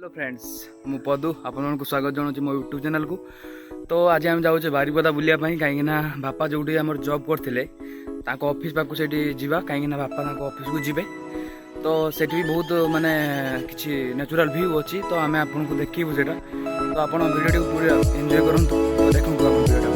Hello friends मु पदु आपन को स्वागत जनाऊँ मो यूट्यूब चैनल को। तो आज आम जाऊे बारिपदा बुलिया कहीं बापा जो आम जॉब करते ऑफिस पाक से जावा कहीं बापा ऑफिस को जीवे तो सेठी भी बहुत माने किसी नेचुरल व्यू अच्छी तो आम आपको देखू से तो आप वीडियो पूरा एंजॉय करूँ तो देखूँ आप वीडियो।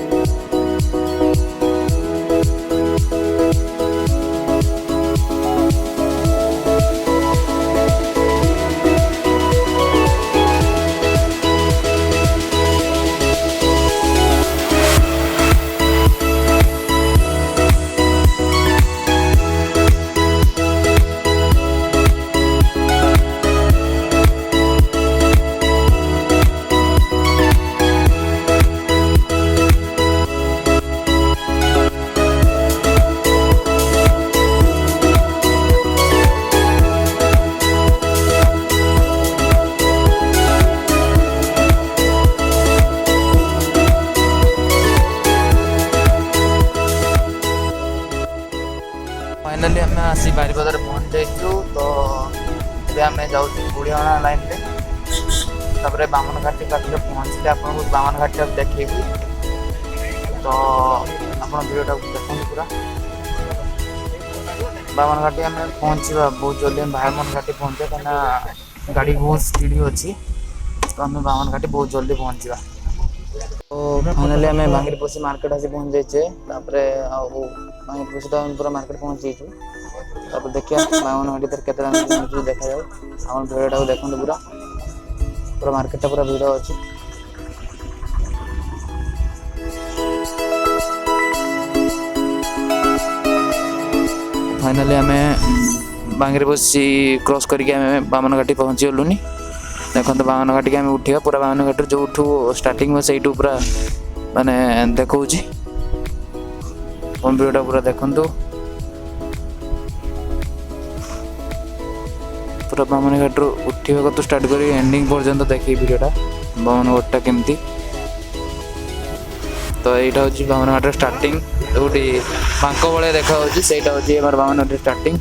फाइनाली आम आसी बारिपदार पहुँच जाइଛୁ तो ये आम जाऊँ बुढ़ियाणा लाइन पे तापर बामन घाटी पाखे पहुँचले आपको बामन घाटी देखी तो आप वीडियो देखते पूरा बामन घाटी आम पहुँचा बहुत जल्दी बामन घाटी पहुँचे कहीं गाड़ी बहुत स्पीड अच्छी तो आम बामन घाटी बहुत जल्दी पहुँचा। तो फाइनाली आम बांगीरपोशी मार्केट आसी पहुँच जाइए बांगीरपोशी तो आम पूरा मार्केट पहुँच जाइए देखिए बामन घाटी तर के देखा जाए आम भिड़ा देखते पूरा पूरा मार्केट पूरा भिड़ अच्छी। फाइनाली आम बांगीरपोशी क्रॉस करके आम बामन घाटी पहुँची गलुनी देखो बामन घाटी आम उठा पूरा बामन घाटी जो स्टार्टिंग में से पूरा माने देखा वीडियो पूरा देखु पूरा बामन घाट उठा तो स्टार्ट कर एंडिंग पर्यंत देखे वीडियोटा बामन घाटा केमती तो यहाँ हूँ बामन घाट स्टार्टिंग जो बांक भाया देखा से हूँ बामन घाट स्टार्टिंग।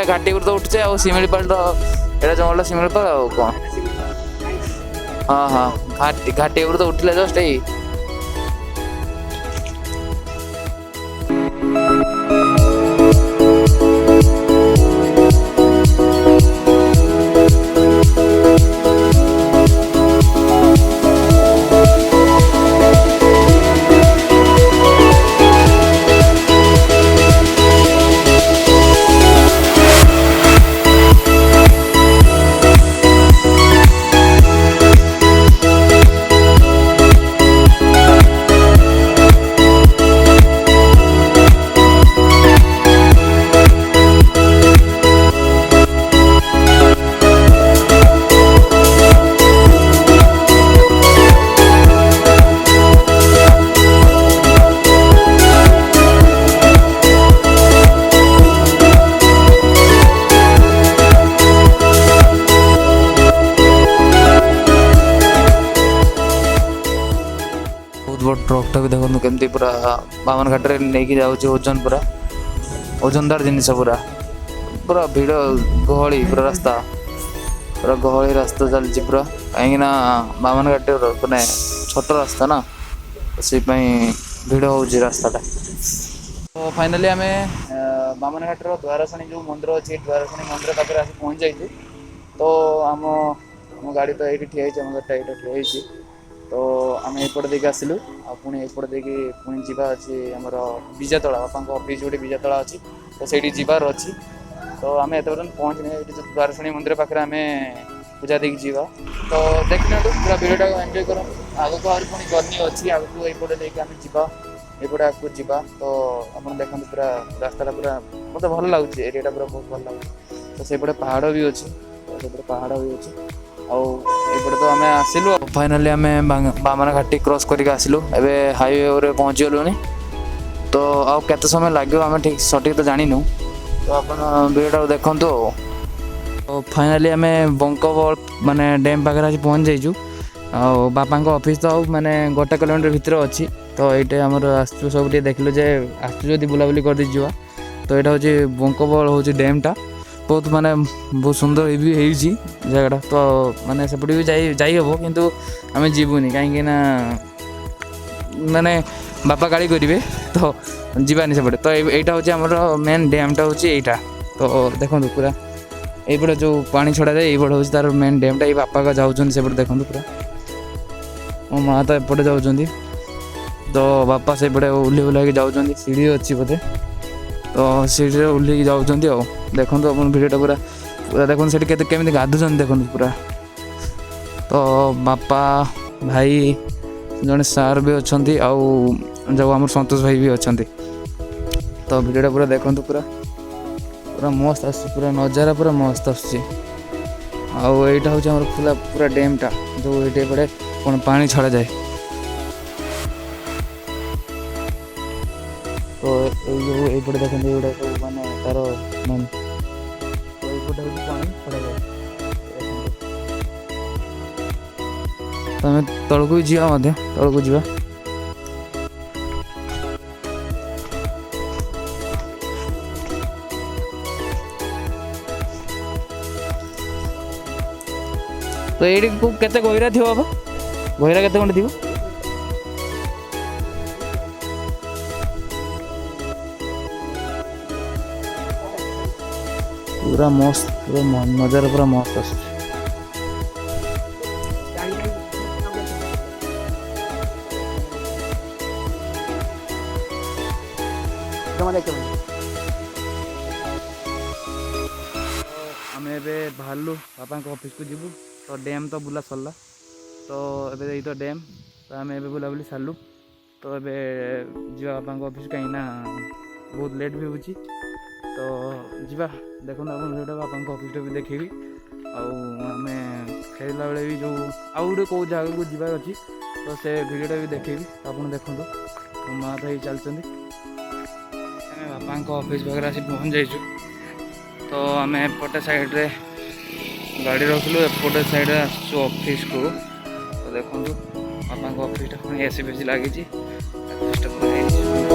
घाटी तो उठे शिमिलीपाल तो जंगल शिमिलीपाल आ कौन हाँ हाँ घाटी तो उठिले जस्ट यही ट्रकटा भी देखो केमती पूरा बामन घाट नहीं जाऊँ ओजन पूरा ओजनदार जिनस पूरा पूरा भिड़ गहली पूरा गहली रास्ता चलती पूरा कहीं बामन घाट मैंने छोट रास्ता ना से भिड़ हो रास्ताटा। तो फाइनाली आम बामन घाट द्वारशणी जो मंदिर अच्छी द्वारशणी मंदिर पाखे आस पहुँच जाइए तो आम गाड़ी तो ये ठिया आम गाड़ी ये ठिया तो आम एपट देके आसिलु पुणी एपट देके पुणी जीवा अच्छी आमर विजातला बापा ऑफिस जो विजातला अच्छी तो से जीवार अच्छी तो आम एत पहुँचने जो द्वारशणी मंदिर पाखे आम पूजा देकी जीवा तो देखना पूरा वीडियो एंजॉय कर आगे को पुणी जर्नी अच्छी आगे एपटे देके आम जीवा एपटे आगे जीवा तो आप देखते पूरा रास्ता पूरा मतलब भल लगुच एरिया पूरा बहुत भल लगुच तो सेपटे पहाड़ भी अच्छी तो पहाड़ भी अच्छी आउपटे तो आम आसिलु फाइनाली आम बामन घाटी क्रॉस करके आसिलु एबे हाईवे रे पहुँची गलुनी तो आउ केते समय लगे आम ठीक सठिक तो जानिनु तो अपन वीडियो देखंतु तो फाइनली आम बंकबल माने डैम पाखे आज पहुँच जाइछु आ बापा ऑफिस तो माने 1 किलोमीटर भितर अच्छी तो ये आमर आसु सब देखलु जे आसु जदि बुलाबुली कर दी जावा तो यहाँ हूँ बंकबल हूँ डैमटा बहुत माने बहुत सुंदर भी जगह तो माने सेपटे भी जाई हम किंतु आम जीवनी कहीं माने बापा गाड़ी करेंगे तो जीवानी सेपटे तो यहाँ हूँ आम मेन डैमटा हूँ यहाँ तो देखो पूरा ये जो पानी छड़ा जाए ये हूँ तार मेन डैमटा ये बापा का जाऊँ सेपटे देखो पूरा मो माँ तो एपटे जाऊँ तो बापा सेपटे ओह्ल ओह्ल जाऊँ सीढ़ी अच्छी बोधे तो सीढ़ी ओह्ल जाऊँ देखो अपन भिडियोटा पूरा पूरा देखो से केमी गाधुन देखो पूरा तो बापा भाई जड़े सार भी अच्छा जो आम संतोष भाई भी अच्छा तो भिडियोटा पूरा देखो पूरा पूरा मस्त आस पूरा नजारा पूरा मस्त आसूँ हूँ पूरा पूरा डैमटा जो ये पड़े कौन पानी छड़ा जाए तो ये देखते ये सब माने तार मन तो ये पानी छड़ा जाए तो आम तलू जावा तलू जा तो ये केते गहिरा थी बाबा गहिरा केते खंडे थी पूरा मस्त पूरा नजारा पूरा मस्त आस आम ए बाहरलु बापा ऑफिस को जीवु तो डैम तो बुला सरला तो ये तो डैम तो आम ए बुलाबुली सारू तो ये जा बापा ऑफिस कहीं बहुत लेट भी हो तो जीवा देखो आप भिडियो बापा ऑफिस भी देखेबी आम फेरला बेले भी जो आउ गोटे कौ जगह को जीवार अच्छी तो से भिडियोटा भी देखेबी तो आप देखो मो माँ तो चलते बापा ऑफिस पाखे आसी पहुँच जाइछु तो आम एपटे साइड्रे गाड़ी रखलु एपटे साइड्रे आसु ऑफिस को तो देखो बापा ऑफिसटा पुणी एसी फेसी लगी ऑफिसटा पूरा